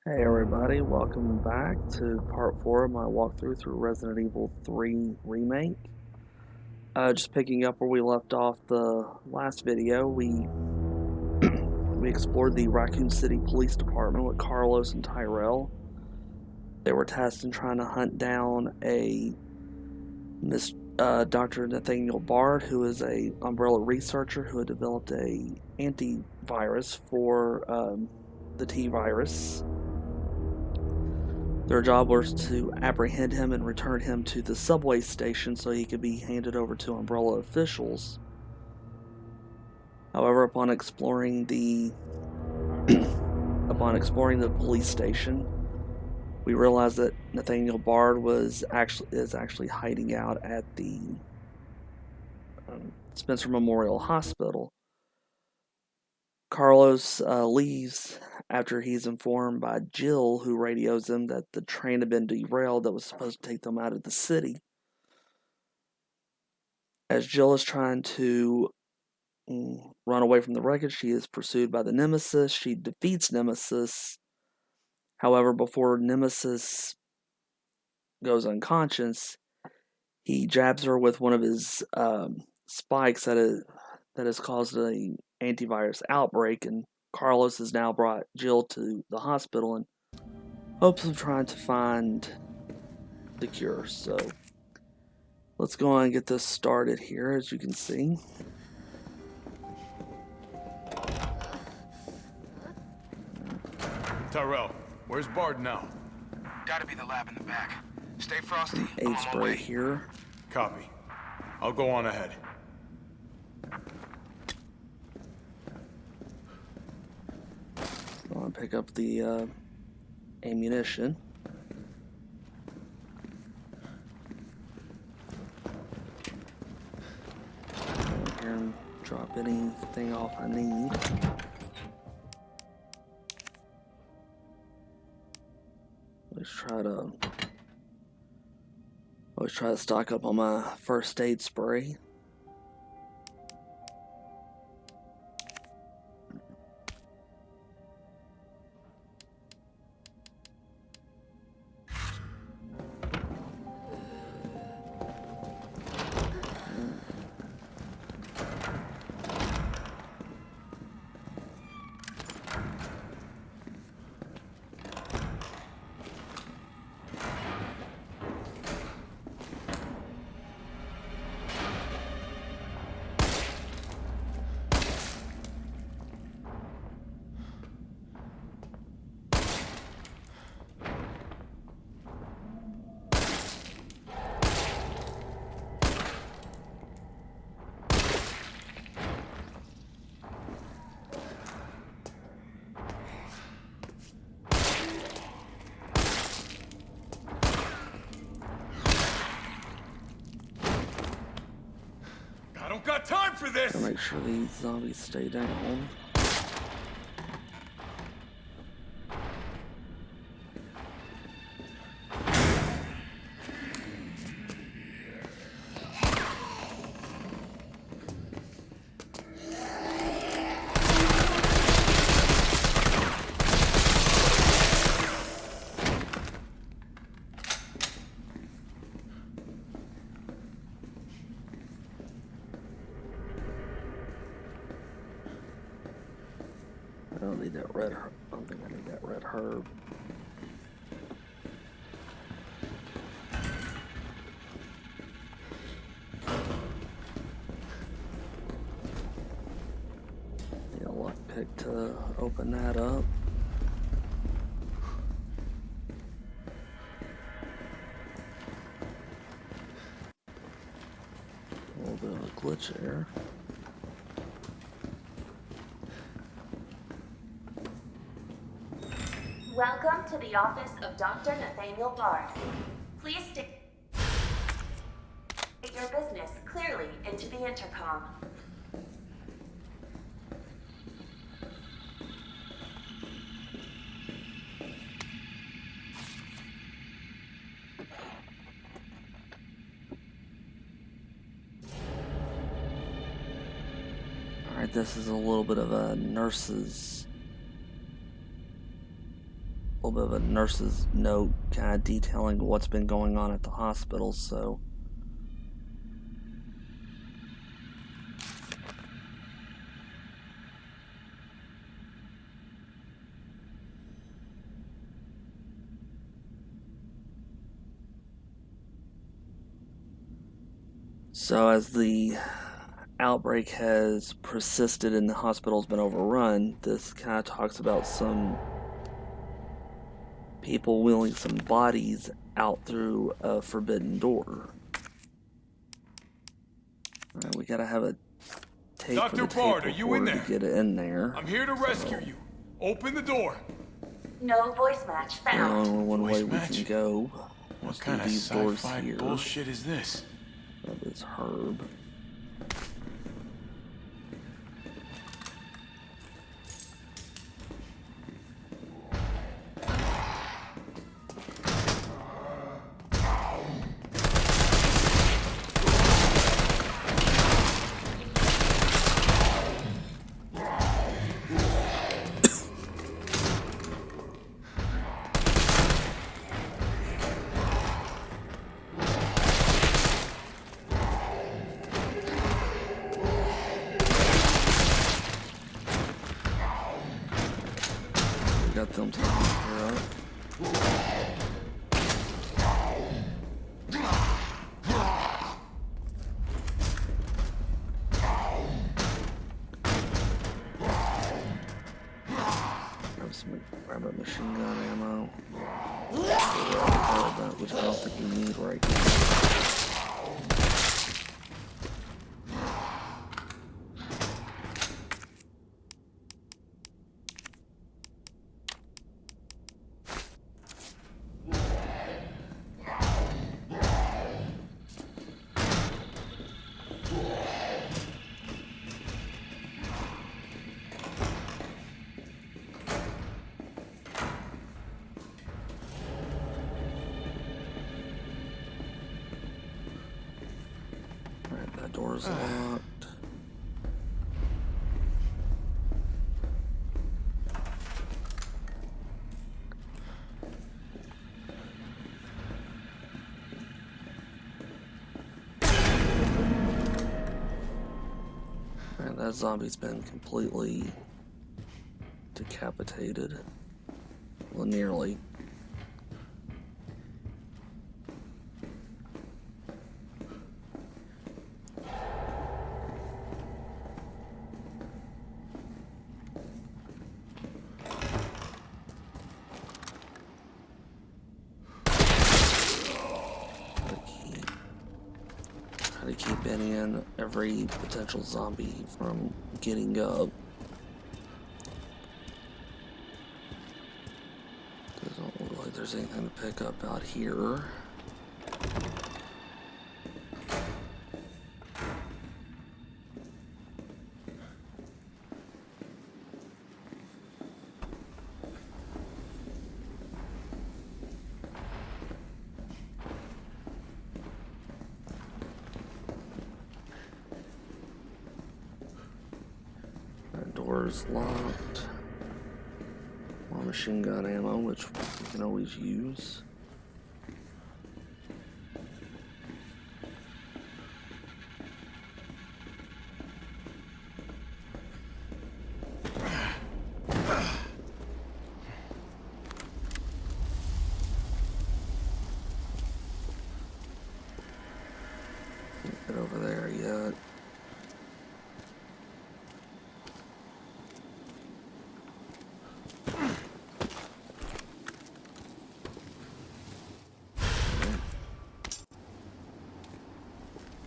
Hey everybody, welcome back to part 4 of my walkthrough through Resident Evil 3 Remake. Just picking up where we left off the last video, we explored the Raccoon City Police Department with Carlos and Tyrell. They were tasked in trying to hunt down a Dr. Nathaniel Bard, who is a Umbrella researcher who had developed a antivirus for the T-virus. Their job was to apprehend him and return him to the subway station so he could be handed over to Umbrella officials. However, upon exploring the police station, we realized that Nathaniel Bard is actually hiding out at the Spencer Memorial Hospital. Carlos leaves after he's informed by Jill, who radios him that the train had been derailed that was supposed to take them out of the city. As Jill is trying to run away from the wreckage, she is pursued by the Nemesis. She defeats Nemesis. However, before Nemesis goes unconscious, he jabs her with one of his spikes that has caused an antivirus outbreak, and Carlos has now brought Jill to the hospital in hopes of trying to find the cure. So let's go on and get this started here, as you can see. Tyrell, where's Bard now? Gotta be the lab in the back. Stay frosty. Aid spray here. Copy. I'll go on ahead. I want to pick up the ammunition. Go here and drop anything off I need. Always try to stock up on my first aid spray. I don't got time for this! Gotta make sure these zombies stay down. I don't need that red herb. I don't think I need that red herb. Need a lockpick to open that up. A little bit of a glitch there. Welcome to the office of Dr. Nathaniel Bard. Please state your business clearly into the intercom. Alright, this is a little bit of a nurse's little bit of a nurse's note kind of detailing what's been going on at the hospital, so as the outbreak has persisted and the hospital's been overrun, this kind of talks about some people wheeling some bodies out through a forbidden door. Alright, we gotta have a tape Dr. for the Bard, tape are you in recorder there? to get it in there. I'm here to rescue you. Open the door. No voice match found. Only one way we match? can go. What Let's kind do of these doors sci-fi here. bullshit is this? That is Herb. Got them taken care of. Grab a machine gun ammo. Which I don't think we need right now. Alright, that door's locked. And that zombie's been completely decapitated. Well, nearly. Try to keep any and every potential zombie from getting up. Doesn't look like there's anything to pick up out here. That door's locked. More machine gun ammo, which we can always use. Can't get over there yet.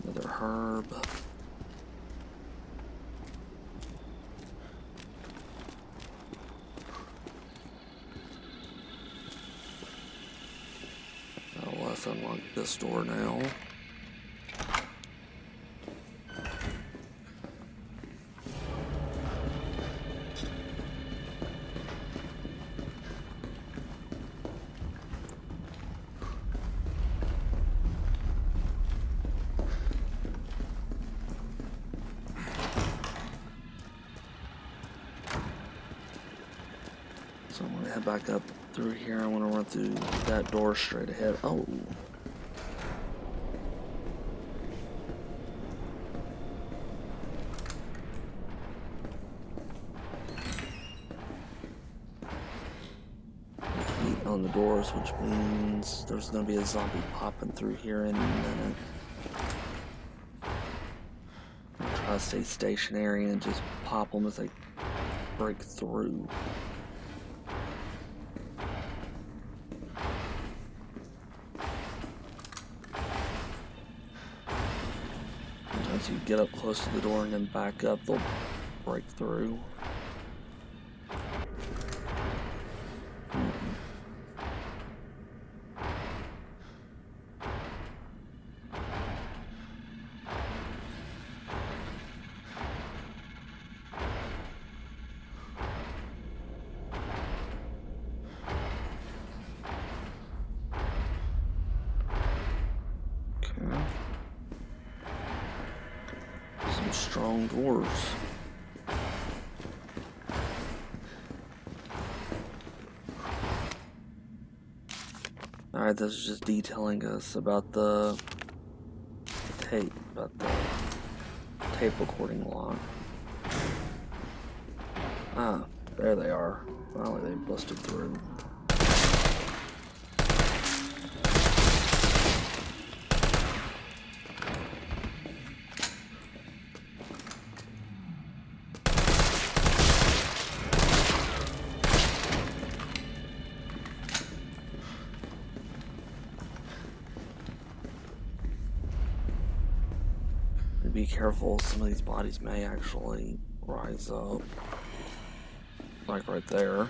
Another herb. Now let's unlock this door now. So I'm gonna head back up through here. I want to run through that door straight ahead. Oh. Heat on the doors, which means there's gonna be a zombie popping through here in a minute. I'll try to stay stationary and just pop them as they break through. Sometimes you get up close to the door and then back up, they'll break through. Some strong doors. Alright, this is just detailing us about the tape, about the tape recording log. Ah, there they are. Finally, they busted through. Be careful, some of these bodies may actually rise up. Like right there.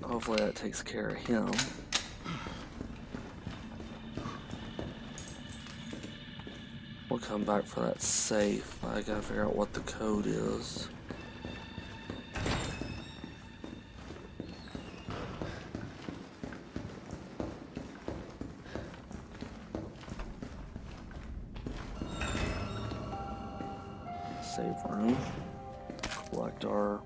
Hopefully that takes care of him. We'll come back for that safe. I gotta figure out what the code is. Save room. Collect our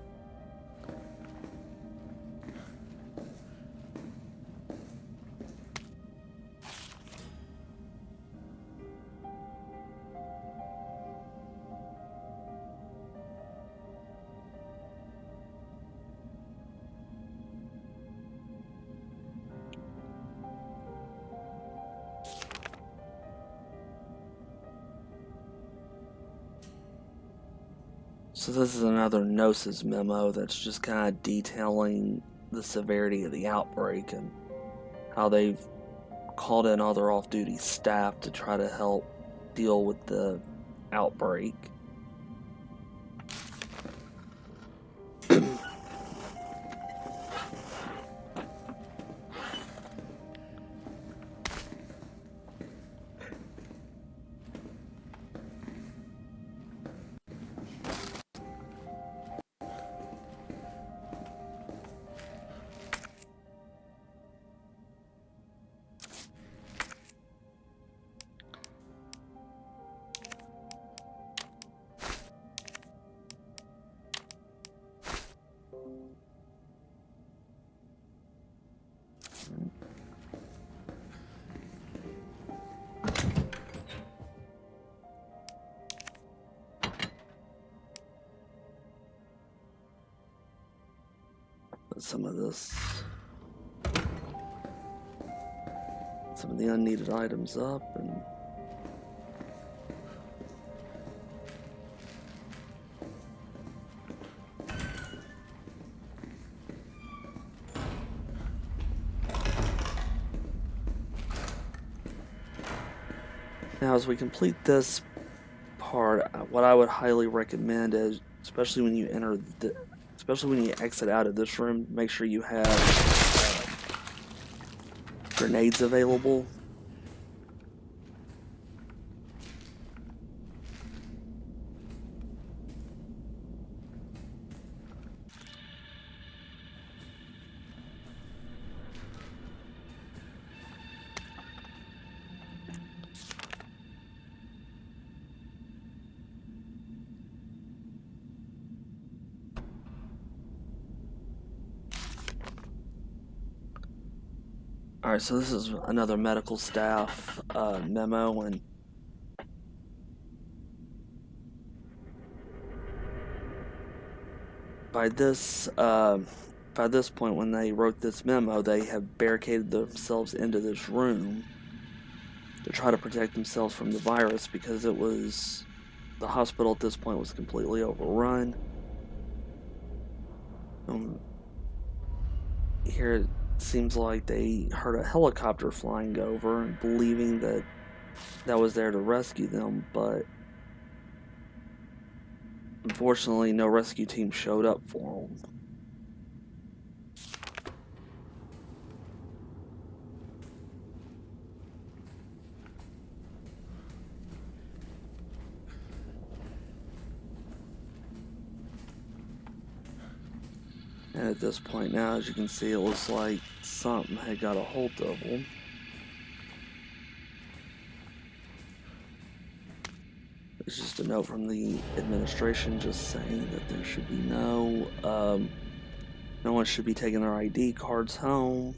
So this is another Gnosis memo that's just kind of detailing the severity of the outbreak and how they've called in all their off-duty staff to try to help deal with the outbreak. Put some of the unneeded items up and now as we complete this card, what I would highly recommend is, especially when you exit out of this room, make sure you have grenades available. Alright, so this is another medical staff memo, and by this point when they wrote this memo, they have barricaded themselves into this room to try to protect themselves from the virus, because the hospital at this point was completely overrun. Here it seems like they heard a helicopter flying over, and believing that was there to rescue them, but unfortunately no rescue team showed up for them. And at this point now, as you can see, it looks like something had got a hold of them. It's just a note from the administration just saying that there should be no one should be taking their ID cards home.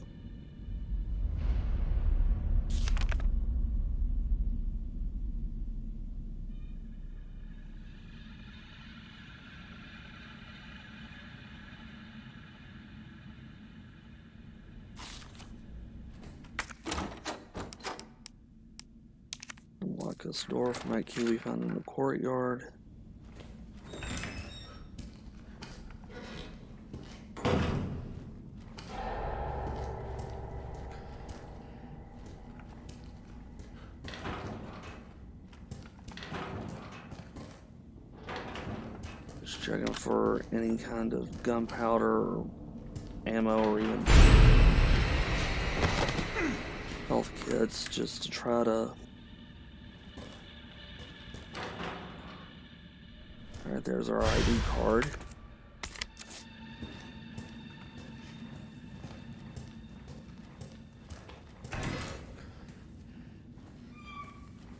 Unlock this door from that key we found in the courtyard. Just checking for any kind of gunpowder, ammo, or even health kits, just to try to... Alright, there's our ID card.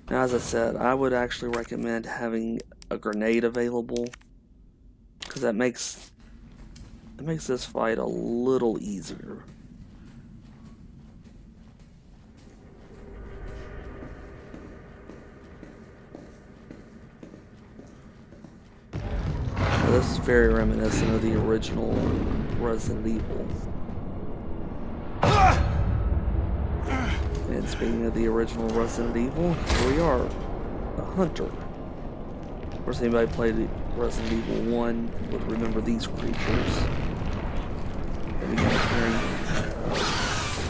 Now, as I said, I would actually recommend having a grenade available, because that makes this fight a little easier. Now, this is very reminiscent of the original Resident Evil. And speaking of the original Resident Evil, here we are, a hunter. Of course, anybody played Resident Evil 1 would remember these creatures. And we got appearing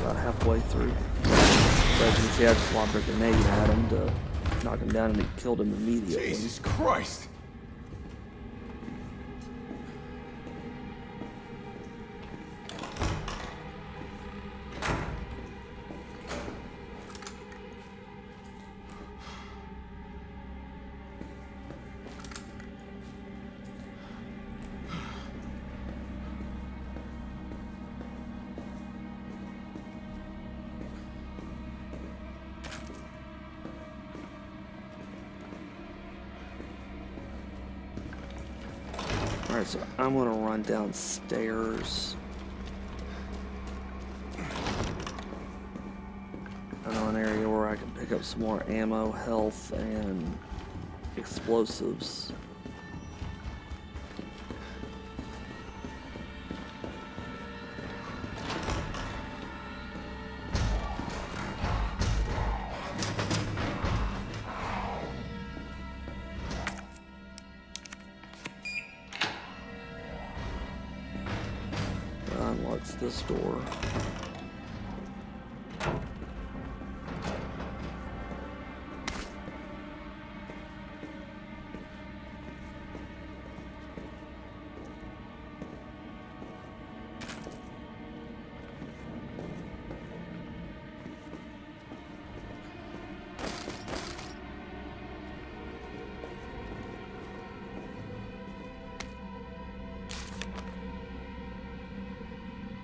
about halfway through. So as you can see, I just lobbed a grenade at him to knock him down, and it killed him immediately. Jesus Christ! Alright, so I'm gonna run downstairs. I know an area where I can pick up some more ammo, health, and explosives. That unlocks this door.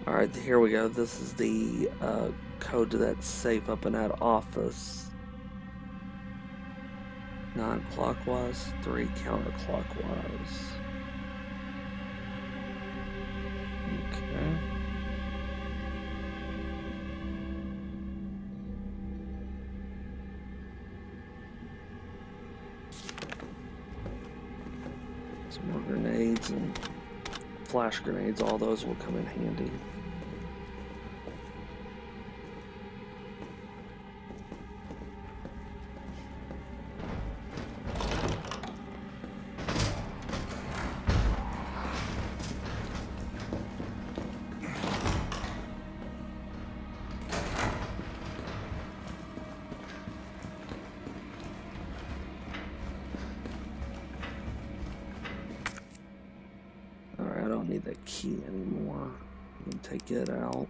Alright, here we go. This is the code to that safe up in that office. 9 clockwise, 3 counterclockwise. Okay. Some more grenades and flash grenades, all those will come in handy. Alright, I don't need that key anymore. I can take it out.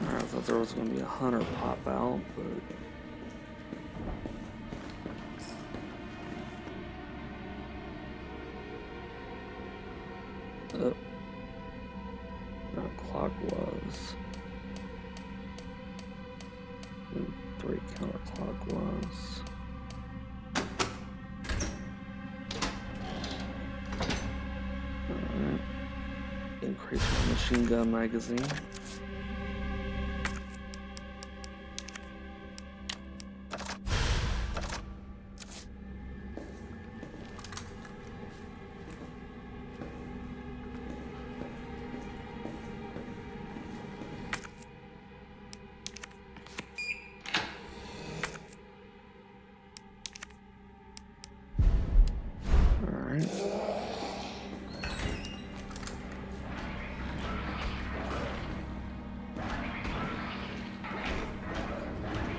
I thought there was going to be a hunter pop out, but... Oh. Not clockwise. And 3 counterclockwise. Alright. Increase my machine gun magazine.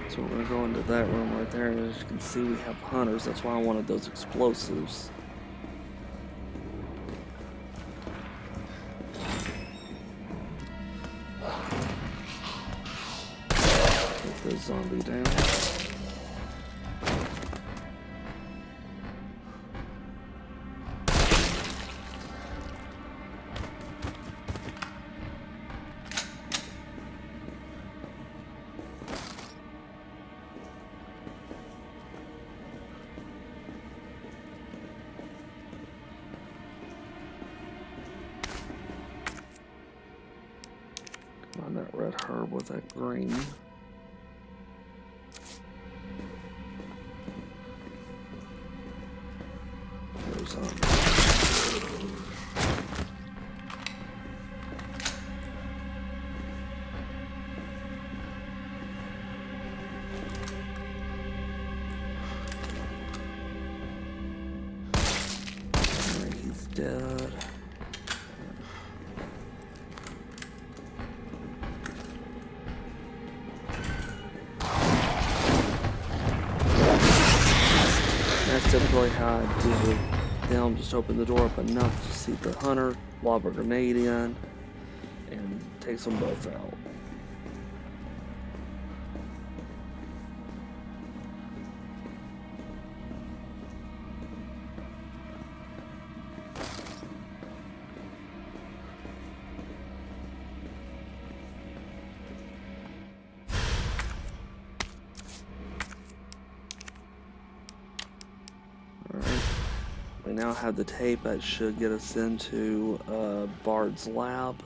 So we're going to go into that room right there, and as you can see we have hunters. That's why I wanted those explosives. Get the zombie down. On that red herb with that green. There's Alright, he's dead. That's typically how I do it. Then just open the door up enough to see the hunter, lob a grenade in, and takes them both out. We now have the tape that should get us into Bard's lab.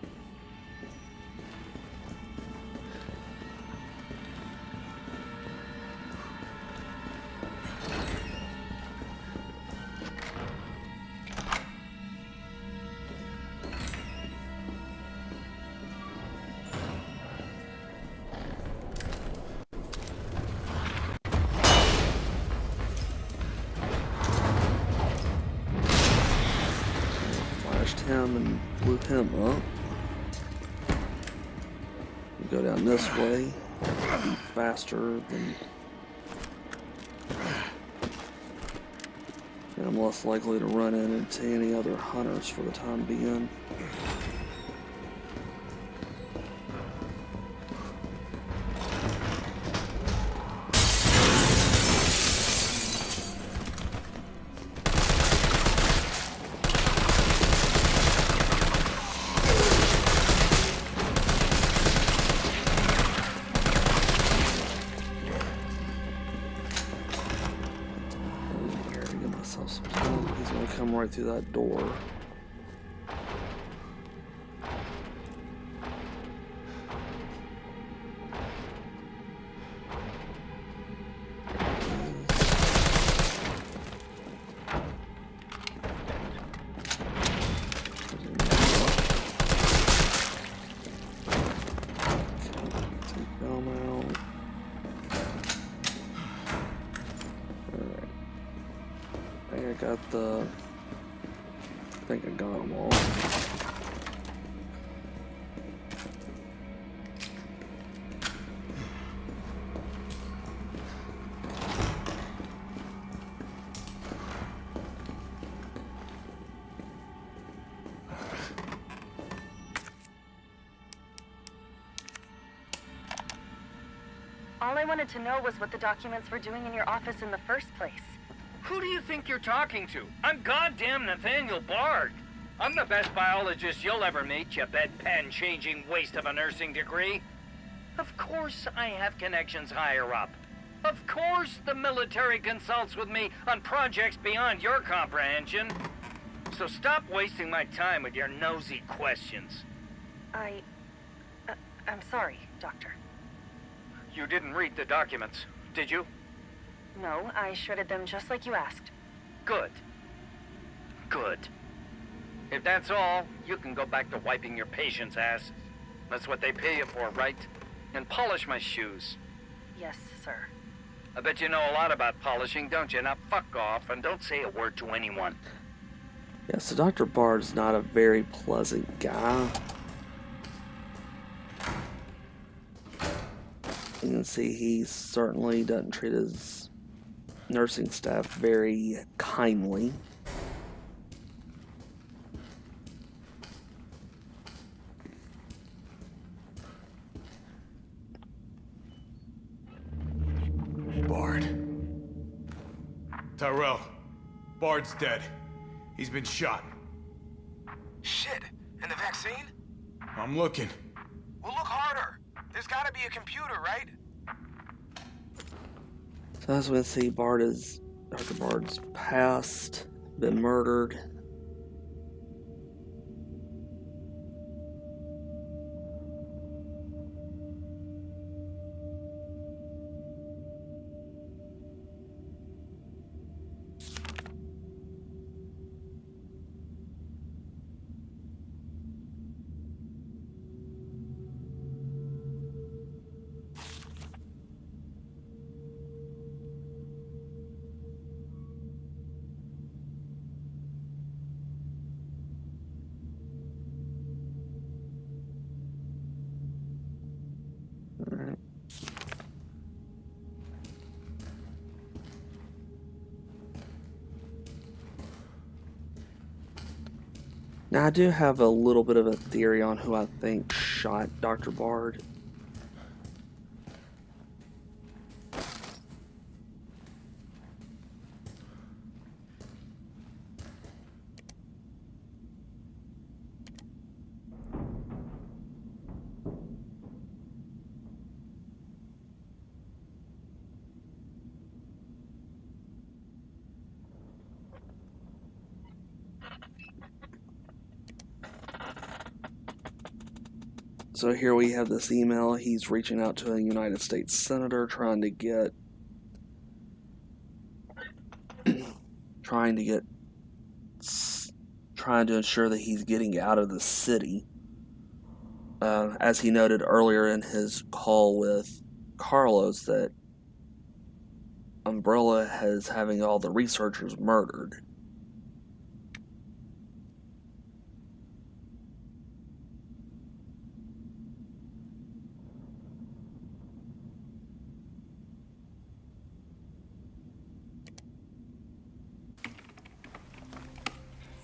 him and blew him up. We go down this way. Be faster than. And I'm less likely to run into any other hunters for the time being. He's going to come right through that door. Take them out. I think I got them all. All I wanted to know was what the documents were doing in your office in the first place. Who do you think you're talking to? I'm goddamn Nathaniel Bard. I'm the best biologist you'll ever meet, you bedpan-changing waste of a nursing degree. Of course I have connections higher up. Of course the military consults with me on projects beyond your comprehension. So stop wasting my time with your nosy questions. I'm sorry, Doctor. You didn't read the documents, did you? No, I shredded them just like you asked. Good. Good. If that's all, you can go back to wiping your patient's ass. That's what they pay you for, right? And polish my shoes. Yes, sir. I bet you know a lot about polishing, don't you? Now fuck off and don't say a word to anyone. Yeah, so Dr. Bard's not a very pleasant guy. You can see he certainly doesn't treat his nursing staff very kindly. Bard. Tyrell. Bard's dead. He's been shot. Shit. And the vaccine? I'm looking. Well, look harder. There's gotta be a computer, right? So as we can see, Dr. Bard's passed, been murdered. Alright. Now I do have a little bit of a theory on who I think shot Dr. Bard. So here we have this email. He's reaching out to a United States senator trying to ensure that he's getting out of the city. As he noted earlier in his call with Carlos, that Umbrella is having all the researchers murdered.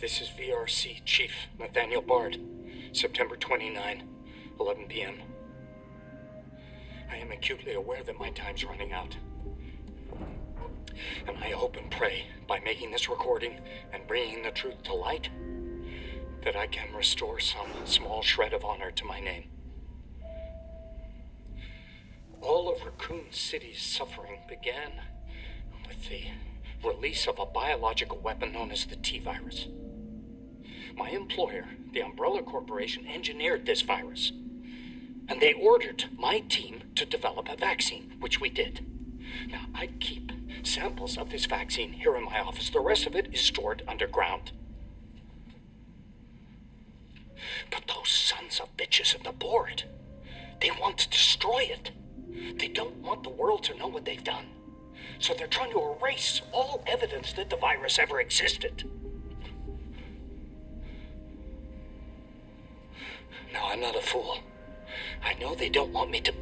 This is VRC Chief Nathaniel Bard, September 29, 11 p.m. I am acutely aware that my time's running out. And I hope and pray, by making this recording and bringing the truth to light, that I can restore some small shred of honor to my name. All of Raccoon City's suffering began with the release of a biological weapon known as the T-virus. My employer, the Umbrella Corporation, engineered this virus. And they ordered my team to develop a vaccine, which we did. Now, I keep samples of this vaccine here in my office. The rest of it is stored underground. But those sons of bitches at the board, they want to destroy it. They don't want the world to know what they've done. So they're trying to erase all evidence that the virus ever existed. Now, I'm not a fool. I know they don't want me to...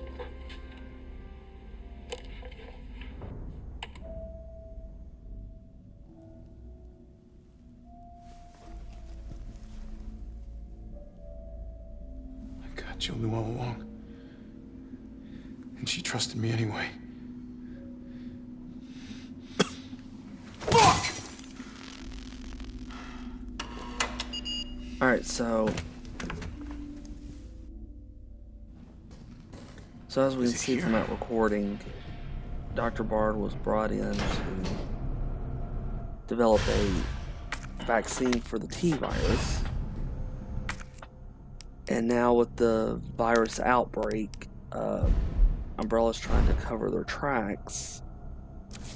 I got Jill knew all along. And she trusted me anyway. Fuck! Alright, so as we can see from that recording, Dr. Bard was brought in to develop a vaccine for the T-virus. And now with the virus outbreak, Umbrella's trying to cover their tracks.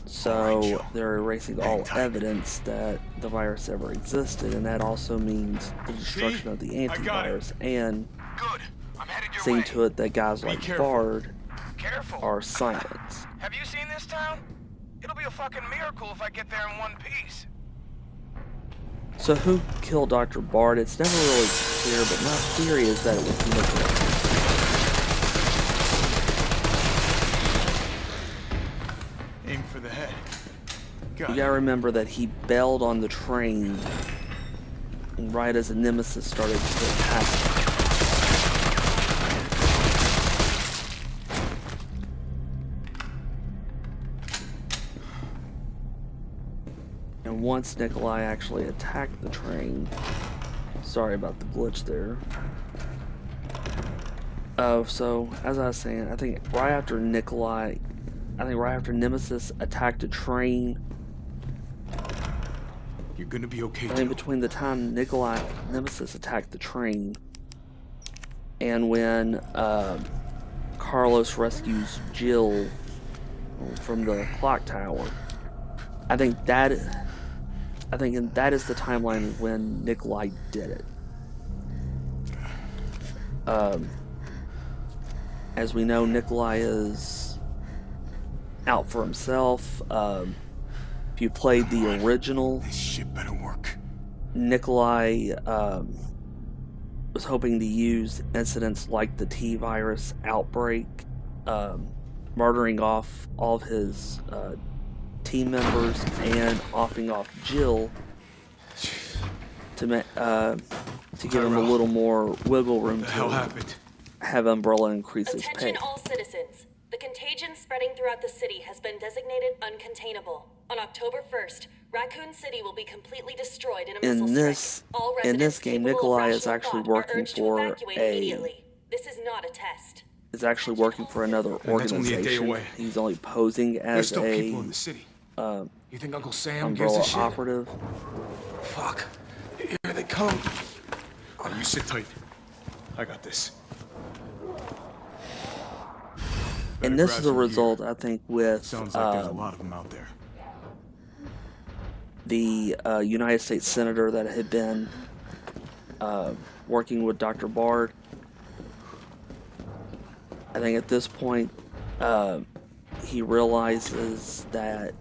So they're erasing all evidence that the virus ever existed, and that also means the destruction of the antivirus and seeing to it that guys like Bard are silenced. Have you seen this town? It'll be a fucking miracle if I get there in one piece. So who killed Dr. Bard? It's never really clear, but my theory is that it was Nicholas. Aim for the head. You gotta remember that he bailed on the train right as a nemesis started to attack him. And once Nikolai actually attacked the train, sorry about the glitch there. So as I was saying, I think right after Nemesis attacked a train, You're gonna be okay, I think between the time Nemesis attacked the train and when Carlos rescues Jill from the clock tower, I think that is the timeline when Nikolai did it. As we know, Nikolai is out for himself. If you played the original, This shit better work. Nikolai was hoping to use incidents like the T-virus outbreak, murdering off all of his team members and offing off Jill to give him a little more wiggle room What the hell to happened? have Umbrella increase his pay. Attention all citizens. The contagion spreading throughout the city has been designated uncontainable. On October 1st, Raccoon City will be completely destroyed in a missile strike. All In this residents game, capable of Nikolai is rational actually thought are working urged to for evacuate immediately. This is not a test. another that's only a day organization. away. He's only posing There's as still people in a the city. You think Uncle Sam gives Umbrella a shit? operative. Fuck. Here they come. Oh, you sit tight. I got this. And this is a result, I think, with Sounds like there's a lot of them out there. the United States Senator that had been working with Dr. Bard. I think at this point, he realizes that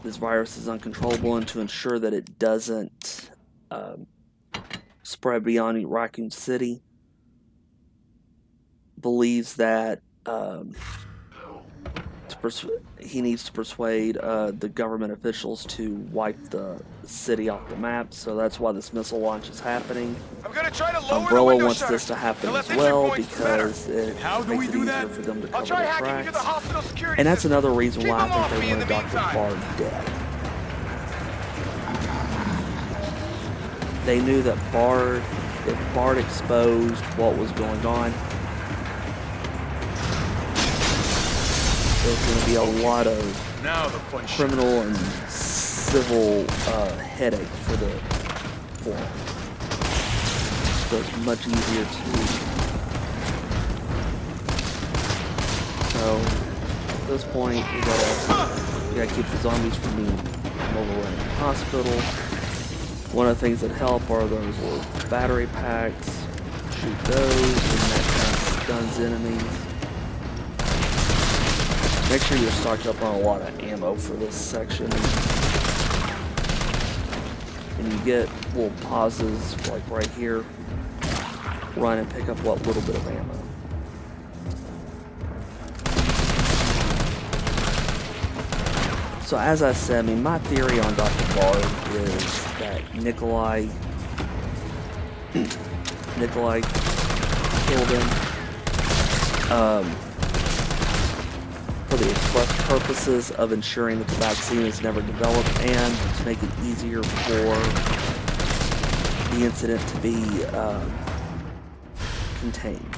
this virus is uncontrollable, and to ensure that it doesn't spread beyond Raccoon City, believes that to he needs to persuade the government officials to wipe the city off the map. So that's why this missile launch is happening. I'm gonna try to lower the Umbrella window wants shutters. this to happen The as less entry well points, the better. because it How do makes we it do easier that? for them to I'll cover try their hacking into the tracks. hospital security And that's system. another reason Keep why them I off think me they in wanted the Dr. meantime. Bard dead. They knew that if Bard exposed what was going on, there's going to be a lot of Now the fun shit. criminal and civil headache for them. So it's much easier to. So at this point, we gotta keep the zombies from being mobile in the hospital. One of the things that help are those little battery packs. Shoot those, and that kind of stuns enemies. Make sure you're stocked up on a lot of ammo for this section. And you get little pauses, like right here. Run and pick up what little bit of ammo. So as I said, I mean, my theory on Dr. Bard is that Nikolai killed him for the express purposes of ensuring that the vaccine is never developed and to make it easier for the incident to be contained.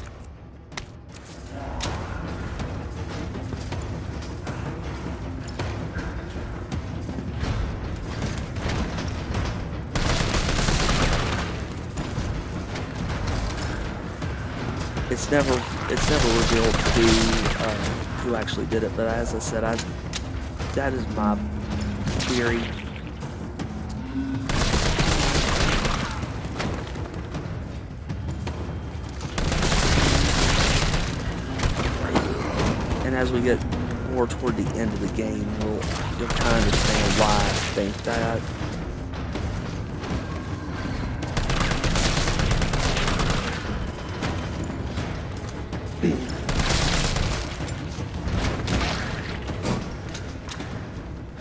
It's never revealed who actually did it, but as I said, that is my theory. And as we get more toward the end of the game, you'll kind of understand why I think that.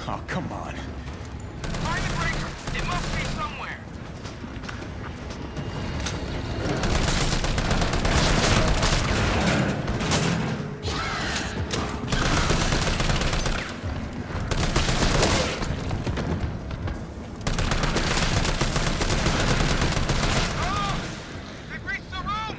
Oh, come on. Find the breaker. It must be somewhere. Oh! They've reached the room!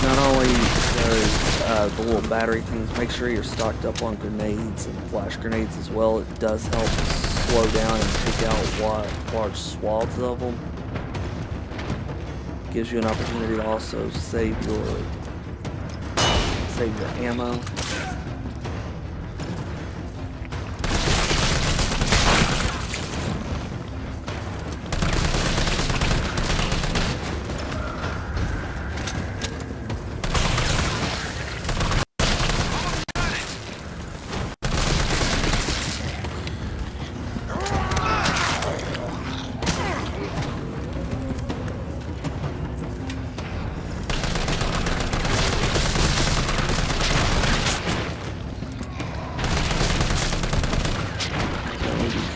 Not only does the little battery things, make sure you're stocked up on grenades and flash grenades as well. It does help slow down and take out large swaths of them. Gives you an opportunity to also save your ammo.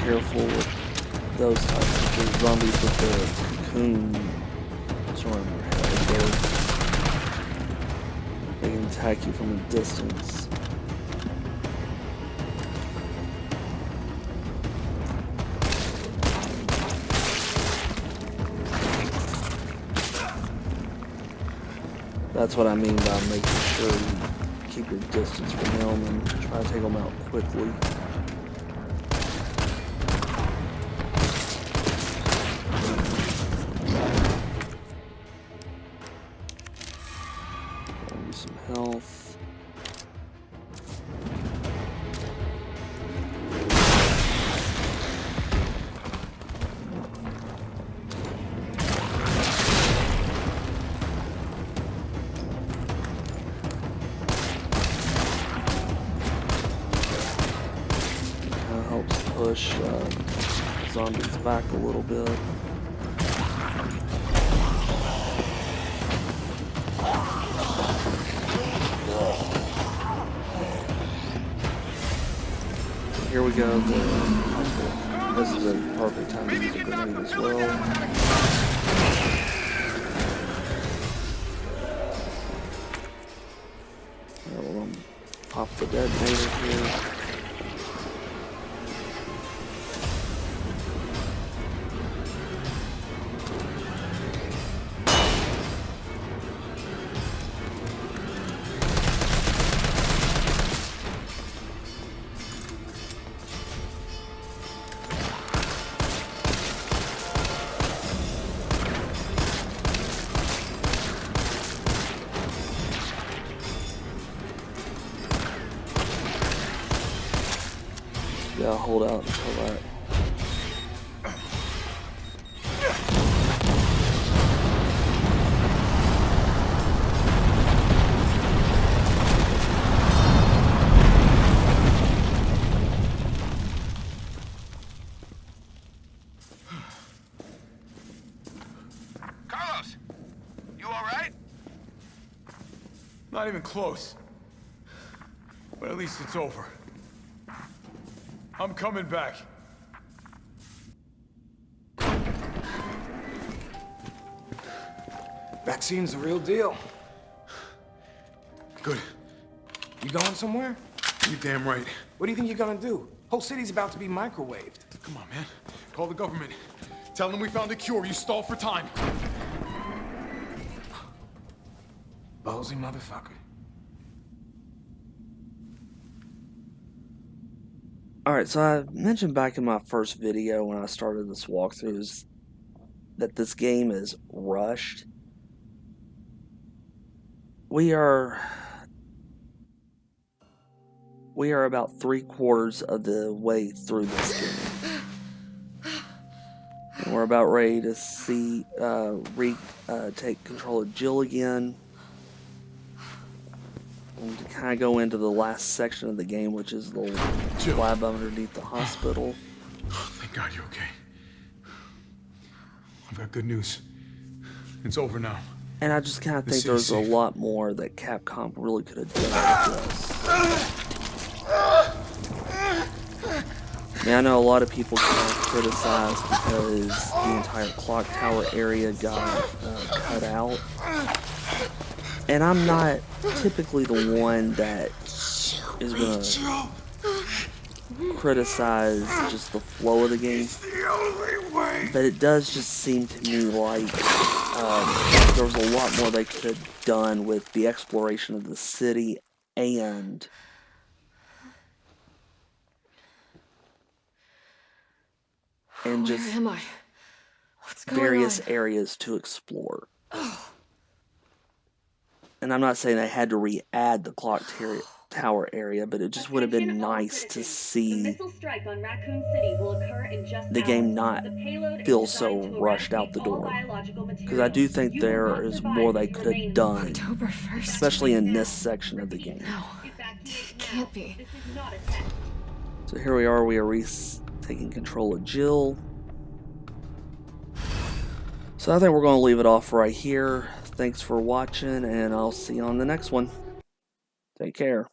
Careful with those types of zombies with the cocoon surrounding their head. They can attack you from a distance. That's what I mean by making sure you keep your distance from them and try to take them out quickly. Some health. push zombies back a little bit. Here we go. This is a perfect time to use a grenade as well. We'll pop the detonator here. Yeah, hold out until that. Carlos, you all right? Not even close. But at least it's over. I'm coming back. Vaccine's the real deal. Good. You going somewhere? You damn right. What do you think you're gonna do? Whole city's about to be microwaved. Come on, man. Call the government. Tell them we found a cure. You stall for time. Ballsy motherfucker. Alright, so I mentioned back in my first video when I started this walkthrough that this game is rushed. We are about 3/4 of the way through this game. And we're about ready to see take control of Jill again. And to kind of go into the last section of the game, which is the lab underneath the hospital. Thank God you're okay. I've got good news. It's over now. And I just kind of think there's a lot more that Capcom really could have done with this. I mean, I know a lot of people kind of criticize because the entire clock tower area got cut out. And I'm not typically the one that is going to criticize just the flow of the game. But it does just seem to me like there was a lot more they could have done with the exploration of the city and just Where am I? What's going various on? areas to explore. And I'm not saying they had to re-add the clock tower area, but it just would have been nice to see the game not feel so rushed out the door. Because I do think there is more they could have done, October 1st. especially in this section of the game. No, it can't be. So here we are taking control of Jill. So I think we're going to leave it off right here. Thanks for watching, and I'll see you on the next one. Take care.